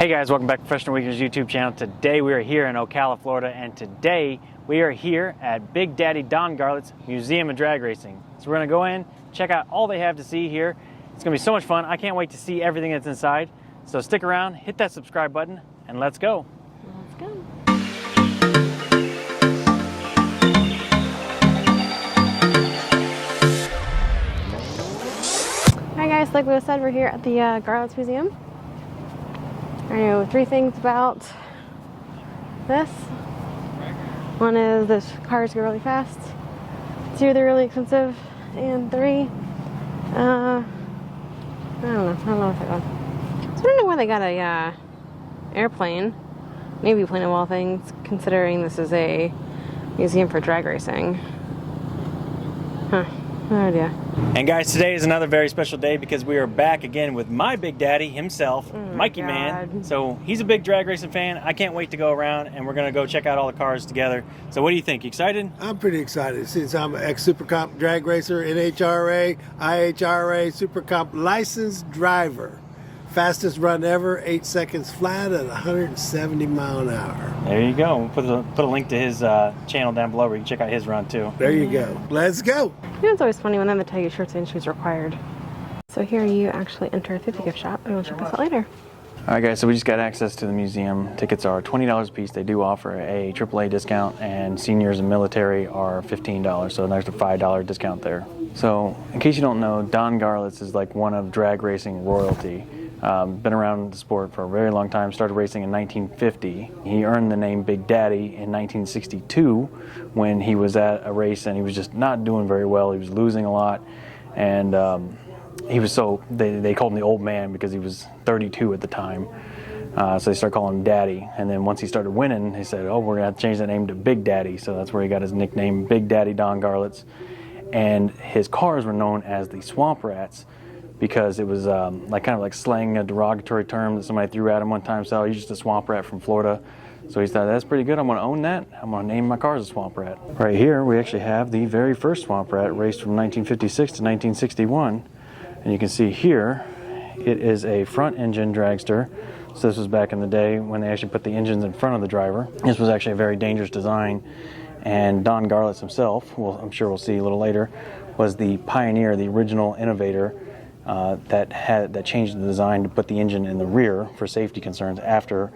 Hey guys, welcome back to Professional Weekend's YouTube channel. Today we are here in Ocala, Florida, and today we are here at Big Daddy Don Garlits Museum of Drag Racing. So we're gonna go in, check out all they have to see here. It's gonna be so much fun. I can't wait to see everything that's inside. So stick around, hit that subscribe button, and let's go. Let's go. Alright guys, like Lewis said, we're here at the Garlits Museum. I know three things about this. One is the cars go really fast. Two, they're really expensive. And three, I don't know what that was. So I don't know why they got a airplane, Navy plane of all things, considering this is a museum for drag racing. Huh, no idea. And guys, today is another very special day because we are back again with my Big Daddy himself, Mikey Man. So he's a big drag racing fan. I can't wait to go around and we're gonna go check out all the cars together. So what do you think? You excited? I'm pretty excited since I'm an ex-Super Comp drag racer, NHRA, IHRA Super Comp licensed driver. Fastest run ever, 8 seconds flat at 170 mile an hour. There you go. We'll put a link to his channel down below where you can check out his run too. There you go. Let's go. You know, it's always funny when they tell you shirts and shoes required. So here you actually enter through the gift shop, and we'll check this out later. All right, guys, so we just got access to the museum. Tickets are $20 a piece. They do offer a AAA discount, and seniors and military are $15, so there's a $5 discount there. So, in case you don't know, Don Garlits is like one of drag racing royalty. Been around the sport for a very long time, started racing in 1950. He earned the name Big Daddy in 1962 when he was at a race and he was just not doing very well. He was losing a lot, and he was they called him the old man because he was 32 at the time. So they started calling him Daddy, and then once he started winning, they said, oh, we're gonna have to change that name to Big Daddy. So that's where he got his nickname, Big Daddy Don Garlits. And his cars were known as the Swamp Rats because it was kind of like slang, a derogatory term that somebody threw at him one time. So, oh, you're just a swamp rat from Florida. So he thought, that's pretty good. I'm going to own that. I'm going to name my cars a Swamp Rat. Right here, we actually have the very first Swamp Rat, raced from 1956 to 1961. And you can see here, it is a front engine dragster. So this was back in the day when they actually put the engines in front of the driver. This was actually a very dangerous design. And Don Garlits himself, I'm sure we'll see a little later, was the pioneer, the original innovator that changed the design to put the engine in the rear for safety concerns. After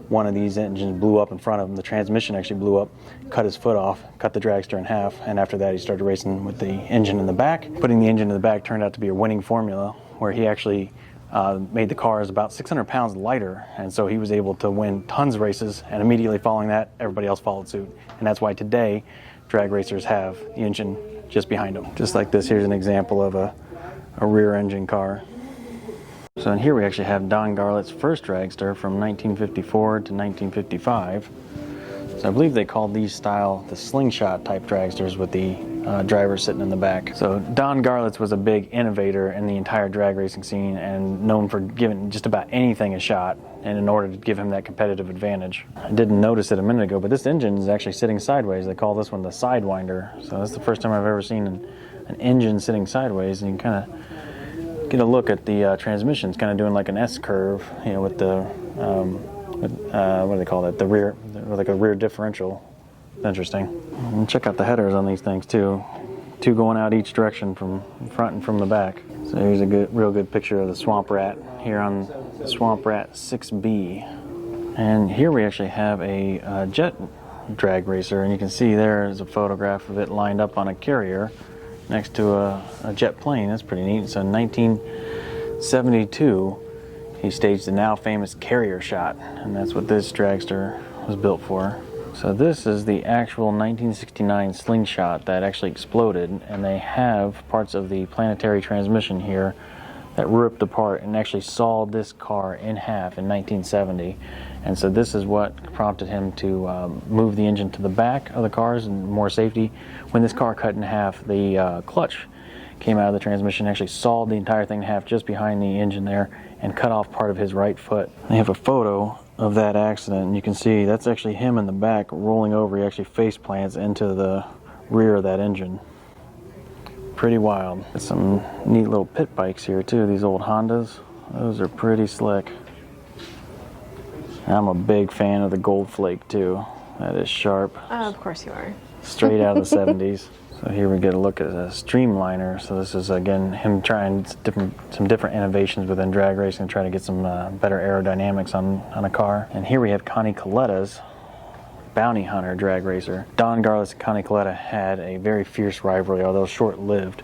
one of these engines blew up in front of him, the transmission actually blew up, cut his foot off, cut the dragster in half, and after that he started racing with the engine in the back. Putting the engine in the back turned out to be a winning formula where he actually made the cars about 600 pounds lighter, and so he was able to win tons of races, and immediately following that, everybody else followed suit. And that's why today, drag racers have the engine just behind them. Just like this, here's an example of a rear engine car. So in here we actually have Don Garlits' first dragster from 1954 to 1955. So I believe they called these style the slingshot type dragsters with the driver sitting in the back. So Don Garlits was a big innovator in the entire drag racing scene and known for giving just about anything a shot, and in order to give him that competitive advantage. I didn't notice it a minute ago, but this engine is actually sitting sideways. They call this one the Sidewinder. So that's the first time I've ever seen an engine sitting sideways, and you can kind of get a look at the transmission. It's kind of doing like an S curve, you know, with the what do they call that? The rear, like a rear differential. Interesting. And check out the headers on these things too. Two going out each direction from front and from the back. So here's a real good picture of the Swamp Rat here on the Swamp Rat 6B. And here we actually have a jet drag racer, and you can see there's a photograph of it lined up on a carrier next to a jet plane. That's pretty neat. So in 1972, he staged the now famous carrier shot, and that's what this dragster was built for. So this is the actual 1969 slingshot that actually exploded, and they have parts of the planetary transmission here that ripped apart and actually sawed this car in half in 1970. And so this is what prompted him to move the engine to the back of the cars and more safety. When this car cut in half, the clutch came out of the transmission, actually sawed the entire thing in half just behind the engine there and cut off part of his right foot. They have a photo of that accident, and you can see that's actually him in the back rolling over. He actually face plants into the rear of that engine. Pretty wild. There's some neat little pit bikes here too, these old Hondas. Those are pretty slick. I'm a big fan of the Gold Flake too. That is sharp. Oh, of course you are. Straight out of the 70s. So here we get a look at a streamliner. So this is again him trying some different innovations within drag racing, trying to get some better aerodynamics on a car. And here we have Connie Coletta's Bounty Hunter drag racer. Don Garlits and Connie Coletta had a very fierce rivalry, although short-lived.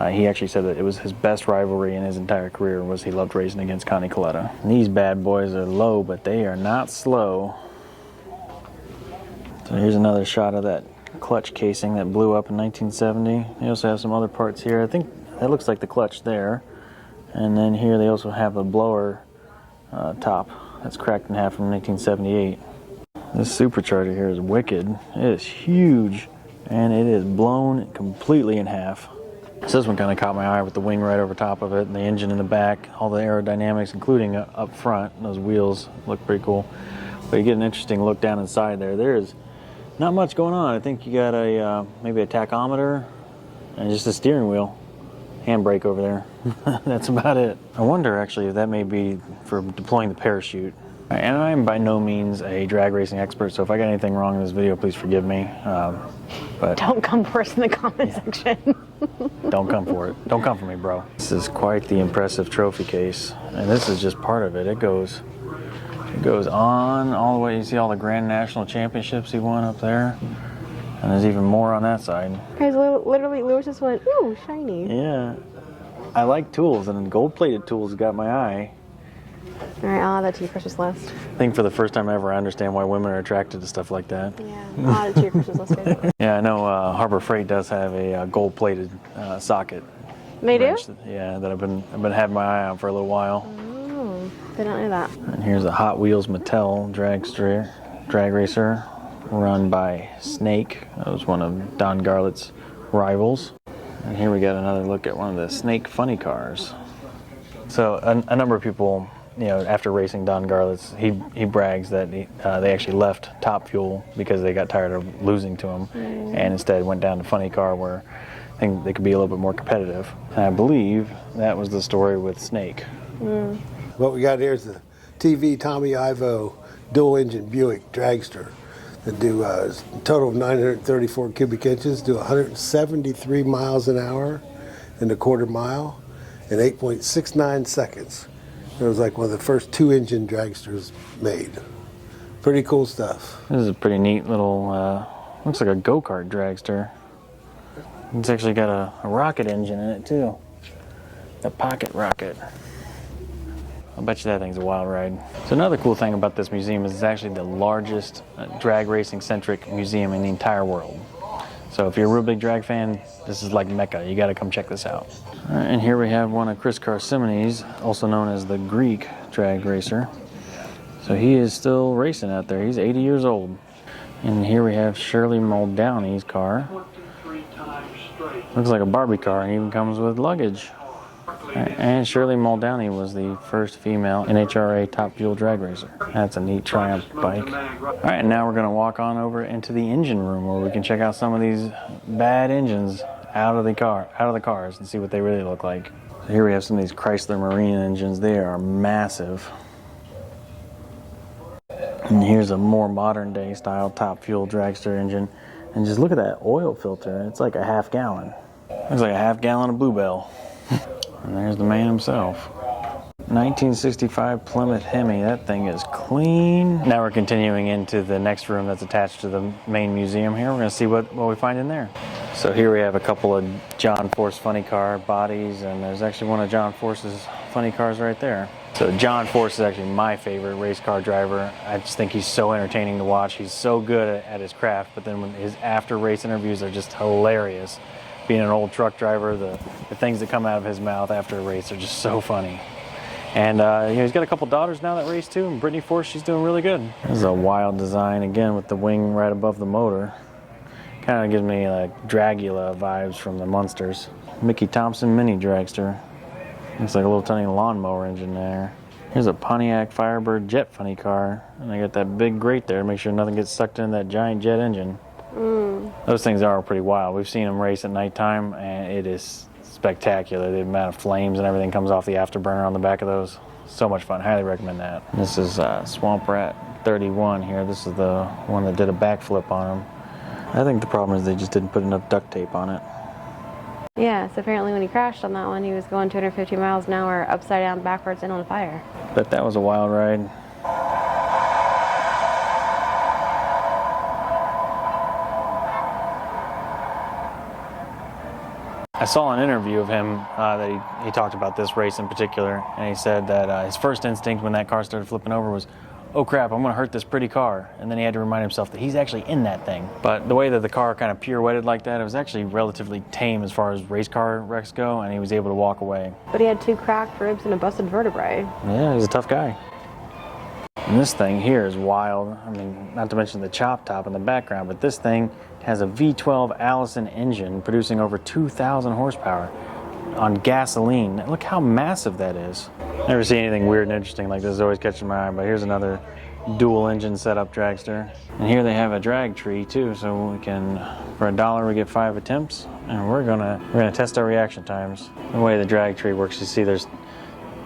He actually said that it was his best rivalry in his entire career was he loved racing against Connie Coletta. And these bad boys are low, but they are not slow. So here's another shot of that clutch casing that blew up in 1970. They also have some other parts here. I think that looks like the clutch there. And then here they also have a blower top that's cracked in half from 1978. This supercharger here is wicked. It is huge and it is blown completely in half. So this one kind of caught my eye with the wing right over top of it and the engine in the back, all the aerodynamics including up front. Those wheels look pretty cool. But you get an interesting look down inside there. There's not much going on. I think you got a maybe a tachometer and just a steering wheel. Handbrake over there. That's about it. I wonder actually if that may be for deploying the parachute. And I'm by no means a drag racing expert, so if I got anything wrong in this video, please forgive me. But Don't come for us in the comment section. don't come for it. Don't come for me, bro. This is quite the impressive trophy case, and this is just part of it. It goes on all the way. You see all the Grand National Championships he won up there, and there's even more on that side. Guys, literally, Lewis just went, ooh, shiny. Yeah, I like tools, and gold-plated tools got my eye. All right, I'll add that to your purchase list. I think for the first time ever, I understand why women are attracted to stuff like that. Yeah, I'll add it to your purchase list, guys. Yeah, I know Harbor Freight does have a gold-plated socket. They do? wrench yeah, that I've been having my eye on for a little while. Oh, did not know that. And here's a Hot Wheels Mattel drag racer run by Snake. That was one of Don Garlits' rivals. And here we got another look at one of the Snake funny cars. So a number of people, you know, after racing Don Garlits, he brags that they actually left Top Fuel because they got tired of losing to him, and instead went down to Funny Car where I think they could be a little bit more competitive. And I believe that was the story with Snake. What we got here is the TV Tommy Ivo dual engine Buick Dragster that do a total of 934 cubic inches, do 173 miles an hour in a quarter mile in 8.69 seconds. It was like one of the first two-engine dragsters made. Pretty cool stuff. This is a pretty neat little, looks like a go-kart dragster. It's actually got a rocket engine in it too. A pocket rocket. I'll bet you that thing's a wild ride. So another cool thing about this museum is it's actually the largest drag racing centric museum in the entire world. So if you're a real big drag fan, this is like Mecca. You gotta come check this out. All right, and here we have one of Chris Karsimides, also known as the Greek drag racer. So he is still racing out there. He's 80 years old. And here we have Shirley Muldowney's car. Looks like a Barbie car and even comes with luggage. And Shirley Muldowney was the first female NHRA Top Fuel drag racer. That's a neat Triumph bike. All right, and now we're gonna walk on over into the engine room where we can check out some of these bad engines out of the cars and see what they really look like. So here we have some of these Chrysler Marine engines. They are massive. And here's a more modern day style Top Fuel dragster engine. And just look at that oil filter. It's like a half gallon. Looks like a half gallon of Bluebell. And there's the man himself. 1965 Plymouth Hemi. That thing is clean. Now we're continuing into the next room that's attached to the main museum here. We're going to see what we find in there. So here we have a couple of John Force funny car bodies, and there's actually one of John Force's funny cars right there. So John Force is actually my favorite race car driver. I just think he's so entertaining to watch. He's so good at his craft, but then when his after race interviews are just hilarious. Being an old truck driver, the things that come out of his mouth after a race are just so funny. And you know, he's got a couple daughters now that race too, and Brittany Force, she's doing really good. This is a wild design, again, with the wing right above the motor. Kind of gives me like Dragula vibes from the Munsters. Mickey Thompson mini dragster. Looks like a little tiny lawnmower engine there. Here's a Pontiac Firebird jet funny car, and I got that big grate there to make sure nothing gets sucked in that giant jet engine. Those things are pretty wild. We've seen them race at nighttime, and it is spectacular. The amount of flames and everything comes off the afterburner on the back of those. So much fun. Highly recommend that. This is Swamp Rat 31 here. This is the one that did a backflip on him. I think the problem is they just didn't put enough duct tape on it. Yeah, so apparently when he crashed on that one, he was going 250 miles an hour upside down, backwards, and on fire. But that was a wild ride. I saw an interview of him that he talked about this race in particular, and he said that his first instinct when that car started flipping over was, oh crap, I'm going to hurt this pretty car. And then he had to remind himself that he's actually in that thing. But the way that the car kind of pirouetted like that, it was actually relatively tame as far as race car wrecks go, and he was able to walk away. But he had 2 cracked ribs and a busted vertebrae. Yeah, he's a tough guy. And this thing here is wild. I mean, not to mention the chop top in the background, but this thing has a V12 Allison engine producing over 2,000 horsepower on gasoline. Look how massive that is. Never see anything weird and interesting like this. It's always catching my eye, but here's another dual engine setup dragster. And here they have a drag tree too, so we can, for $1 we get 5 attempts, and we're gonna test our reaction times. The way the drag tree works, you see there's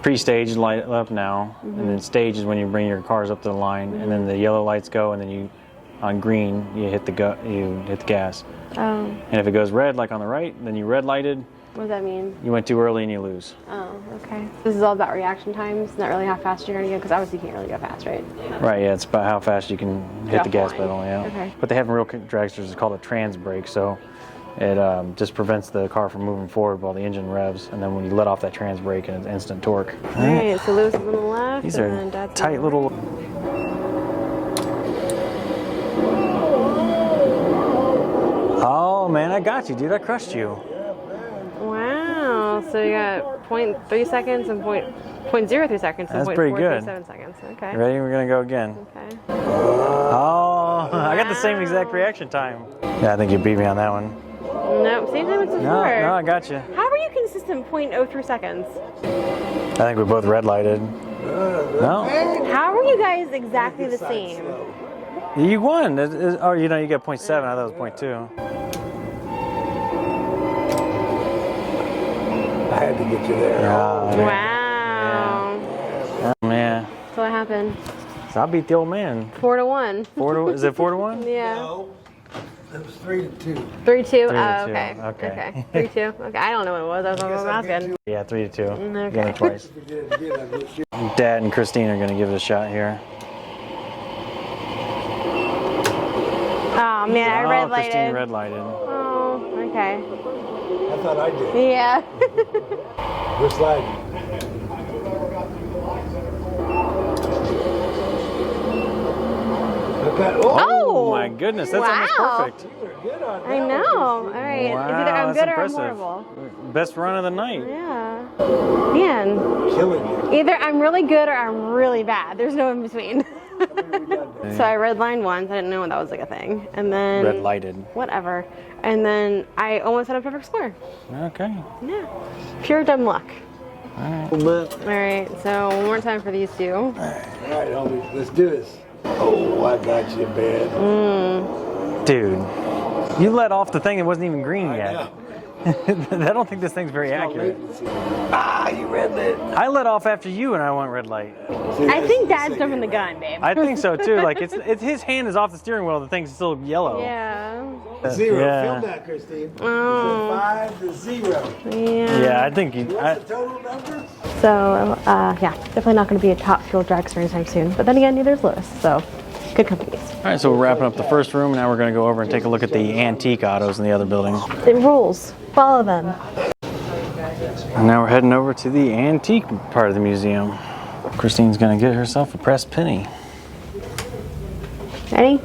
pre-stage light up now, and then stage is when you bring your cars up to the line, and then the yellow lights go, and then you, on green, you hit the gas. Oh. And if it goes red, like on the right, then you red lighted. What does that mean? You went too early and you lose. Oh, okay. This is all about reaction times, not really how fast you're going to go, because obviously you can't really go fast, right? Right, yeah, it's about how fast you can hit the gas pedal, yeah. Okay. But they have in real dragsters, it's called a trans brake, so it just prevents the car from moving forward while the engine revs, and then when you let off that trans brake, and it's instant torque. All right, so Lewis is on the left, These and are then Dad's tight little... Oh man, I got you, dude. I crushed you. Wow, so you got 0.3 seconds and 0.03 seconds and That's pretty good. 0.437 seconds. Okay. You ready? We're gonna go again. Okay. Oh, I got the same exact reaction time. Yeah, I think you beat me on that one. Nope, same time as before. No, I got you. How were you consistent 0.03 seconds? I think we both red lighted. No? How were you guys exactly the same? You won. Oh, you know, you got 0.7. I thought it was 0.2. I had to get you there. Oh, Wow. yeah. Oh, man. So what happened? So I beat the old man. 4-1. Is it 4-1? Yeah. No, it was 3-2. 3-2. 3-2. Oh, okay. Okay. 3-2. Okay. I don't know what it was. I was asking. Yeah, 3-2. Okay. Got it twice. If we did it again, I'd get you. Dad and Christine are going to give it a shot here. Oh man, I red lighted. Christine red lighted. Oh, okay. I thought I did. Yeah. We're sliding. Okay. Oh, my goodness, that's almost wow. perfect. You were good on that. I know. All right. Wow, it's either I'm that's good impressive. or I'm horrible. Best run of the night. Yeah. Man, Killing you. either I'm really good or I'm really bad. There's no in between. So I redlined once. I didn't know that was like a thing. And then Red lighted. whatever. And then I almost had a perfect score. Okay. Yeah. Pure dumb luck. All right. All right. So one more time for these two. All right, homie, let's do this. Oh, I got you, man. Dude, you let off the thing that wasn't even green yet. I don't think this thing's very accurate. Ah, you red lit. I let off after you and I went red light. I think Dad's jumping the gun, babe. I think so too. Like it's his hand is off the steering wheel. The thing's still yellow. Yeah. 0. Yeah. Film that, Christine. Oh. 5-0. Yeah. Yeah, I think you. What's the total number? So, yeah, definitely not going to be a top fuel dragster anytime soon. But then again, neither's Lewis, so good companies. All right, so we're wrapping up the first room. Now we're going to go over and take a look at the antique autos in the other building. It rules. Follow them. And now we're heading over to the antique part of the museum. Christine's going to get herself a pressed penny. Ready?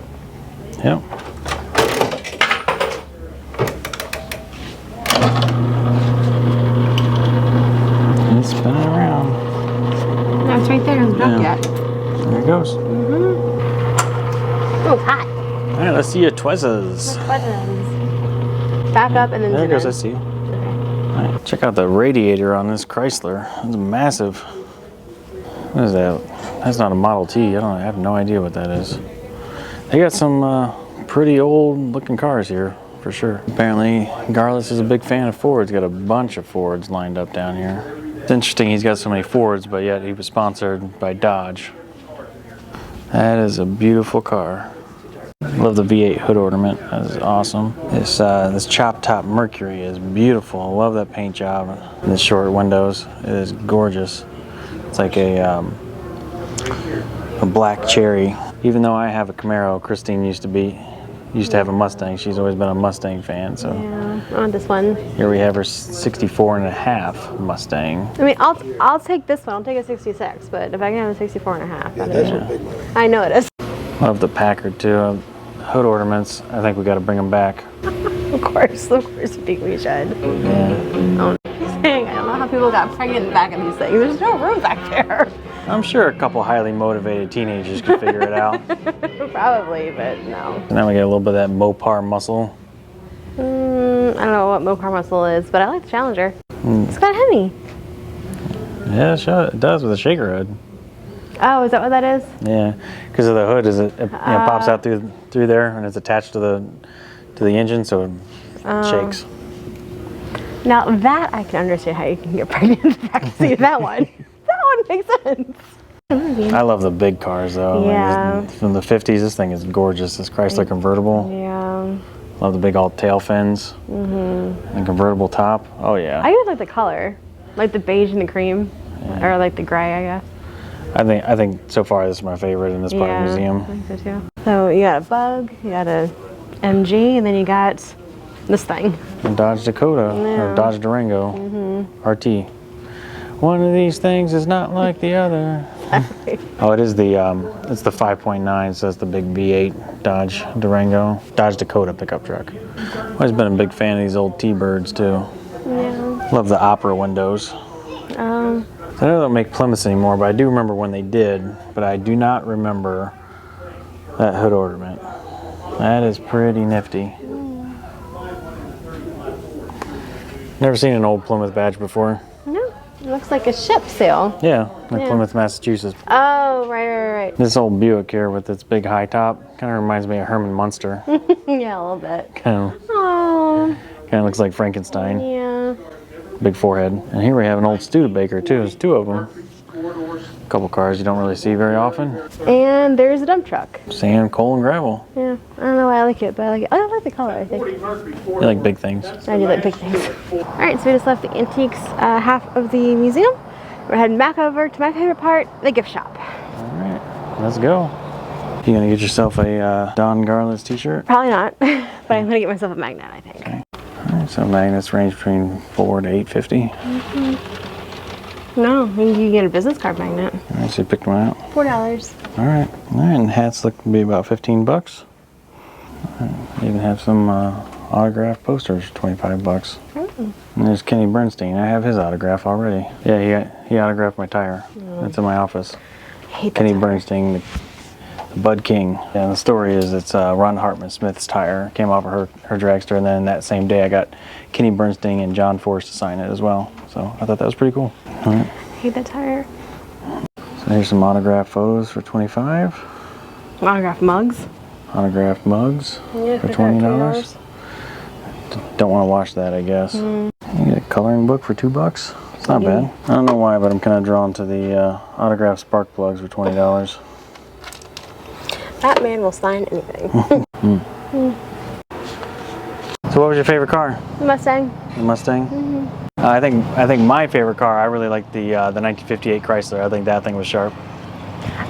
Yep. And spin it around. No, it's right there. It hasn't dropped yet. There it goes. Oh, it's hot. All right, let's see your Twizzlers. Buttons. Back up and then There it zoom goes, in. I see. All right, check out the radiator on this Chrysler. It's massive. What is that? That's not a Model T. I have no idea what that is. They got some pretty old looking cars here, for sure. Apparently, Garlits is a big fan of Fords. Got a bunch of Fords lined up down here. It's interesting he's got so many Fords, but yet he was sponsored by Dodge. That is a beautiful car. Love the V8 hood ornament. That is awesome. This chop top Mercury is beautiful. I love that paint job. And the short windows. It is gorgeous. It's like a black cherry. Even though I have a Camaro, Christine used to have a Mustang. She's always been a Mustang fan. So yeah, I want this one. Here we have her 64 and a half Mustang. I mean, I'll take this one. I'll take a 66, but if I can have a 64 and a half, Yeah, that's a big one. I know it is. Love the Packard too. Hood ornaments. I think we got to bring them back. Of course, I think we should. Yeah. Oh, dang, I don't know how people got pregnant in the back of these things. There's no room back there. I'm sure a couple highly motivated teenagers could figure it out. Probably, but no. And then we get a little bit of that Mopar muscle. I don't know what Mopar muscle is, but I like the Challenger. It's kind of heavy. Yeah, sure, it does with a shaker hood. Oh, is that what that is? Yeah, because of the hood, it pops out through there, and it's attached to the engine, so it shakes. Now that I can understand how you can get pregnant in the back of the seat of that one. That one makes sense. I love the big cars though. Yeah. I mean, from the 50s, this thing is gorgeous. This Chrysler convertible. Yeah. Love the big alt tail fins. And convertible top. Oh yeah. I just like the color, like the beige and the cream, or like the gray, I guess. I think so far this is my favorite in this part of the museum. I think so too. So you got a Bug, you got a MG, and then you got this thing. And Dodge Dakota or Dodge Durango RT. One of these things is not like the other. Oh, it is it's the 5.9, so it's the big V8 Dodge Durango, Dodge Dakota pickup truck. Always been a big fan of these old T-Birds too. Yeah. Love the opera windows. I know they don't make Plymouths anymore, but I do remember when they did, but I do not remember that hood ornament. That is pretty nifty. Never seen an old Plymouth badge before. No, it looks like a ship sail. Yeah, like Plymouth, Massachusetts. Oh, right. This old Buick here with its big high top kind of reminds me of Herman Munster. Yeah, a little bit. Kind Oh. of looks like Frankenstein. Yeah. Big forehead. And here we have an old Studebaker too. There's two of them. A couple cars you don't really see very often. And there's a dump truck. Sand, coal, and gravel. Yeah, I don't know why I like it, but I like it. I like the color, I think. You like big things. I do like big things. All right, so we just left the antiques half of the museum. We're heading back over to my favorite part, the gift shop. All right, let's go. You gonna get yourself a Don Garlits t-shirt? Probably not, but I'm gonna get myself a magnet, I think. Okay. All right, so magnets range between $4 to $8.50. No, I think you can get a business card magnet. All right, so you picked one out. $4. All right, and hats look to be about 15 bucks. You even have some autographed posters, 25 bucks. And there's Kenny Bernstein. I have his autograph already. Yeah, he autographed my tire. It's in my office. I hate that Kenny tire. Bernstein, the Bud King. And the story is it's Ron Hartman Smith's tire. Came off of her dragster, and then that same day I got Kenny Bernstein and John Force to sign it as well. So I thought that was pretty cool. All right. I hate that tire. So here's some autographed photos for 25. Autographed mugs. Autographed mugs Yeah, for $20. Don't want to wash that, I guess. You get a coloring book for $2. It's not bad. I don't know why, but I'm kind of drawn to the autographed spark plugs for $20. That man will sign anything. So what was your favorite car? Mustang. The Mustang? I think my favorite car, I really like the 1958 Chrysler. I think that thing was sharp.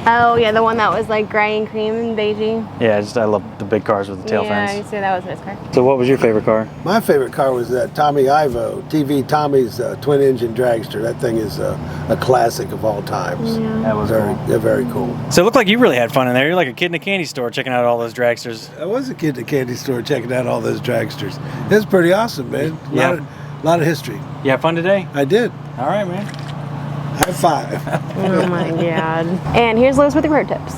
Oh yeah, the one that was like gray and cream and beigey. Yeah, I love the big cars with the tail Yeah, fins. you see that was a nice car. So what was your favorite car? My favorite car was that Tommy Ivo, TV Tommy's twin engine dragster. That thing is a classic of all times. That was cool. They're very cool. So it looked like you really had fun in there. You're like a kid in a candy store checking out all those dragsters. I was a kid at the candy store checking out all those dragsters. It was pretty awesome, man. A lot of history. You had fun today? I did. All right, man. High five. Oh my god. And here's Liz with the pro tips.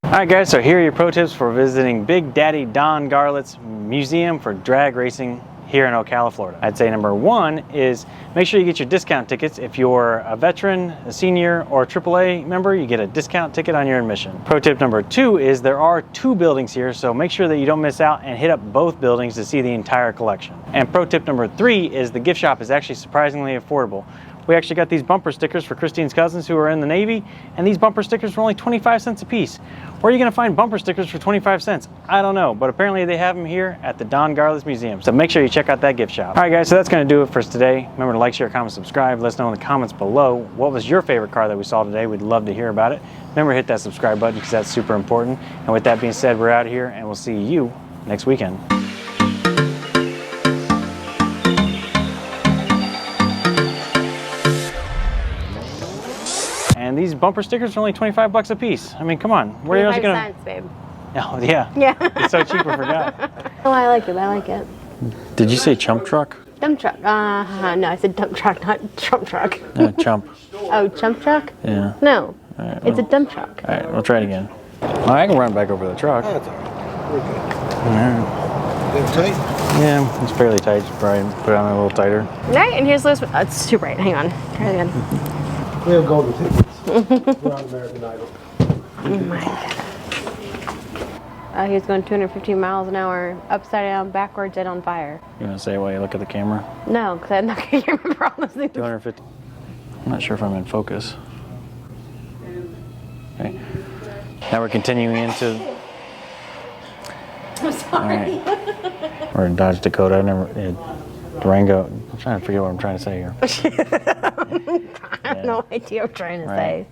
All right, guys, so here are your pro tips for visiting Big Daddy Don Garlits Museum for Drag Racing here in Ocala, Florida. I'd say number one is make sure you get your discount tickets. If you're a veteran, a senior, or a AAA member, you get a discount ticket on your admission. Pro tip number two is there are 2 buildings here, so make sure that you don't miss out and hit up both buildings to see the entire collection. And pro tip number 3 is the gift shop is actually surprisingly affordable. We actually got these bumper stickers for Christine's cousins who are in the Navy, and these bumper stickers were only 25 cents a piece. Where are you going to find bumper stickers for 25 cents? I don't know, but apparently they have them here at the Don Garlits Museum. So make sure you check out that gift shop. All right, guys, so that's going to do it for us today. Remember to like, share, comment, subscribe. Let us know in the comments below what was your favorite car that we saw today. We'd love to hear about it. Remember to hit that subscribe button because that's super important. And with that being said, we're out of here, and we'll see you next weekend. And these bumper stickers are only 25 bucks a piece. I mean, come on. Where else are you gonna? 25 cents, babe. Oh yeah. Yeah. It's so cheap, I forgot. Oh, I like it. I like it. Did you say chump truck? Dump truck. No, I said dump truck, not trump truck. No, chump. Oh, chump truck? Yeah. No. All right, It's a dump truck. All right, we'll try it again. Well, I can run back over the truck. That's all right. We're good. All right. Good tight? Yeah, it's fairly tight. Just probably put it on a little tighter. All right, and here's Lewis. Oh, it's too bright. Hang on. Try it again. We have golden tickets. We're on American Idol. Oh my God. He was going 215 miles an hour, upside down, backwards, and on fire. You want to say it while you look at the camera? No, because I'm not going to remember all those things. 250. I'm not sure if I'm in focus. Okay. Now we're continuing into. I'm sorry. Right. We're in Dodge Dakota. Durango. I'm trying to forget what I'm trying to say here. I have no idea what I'm trying to say.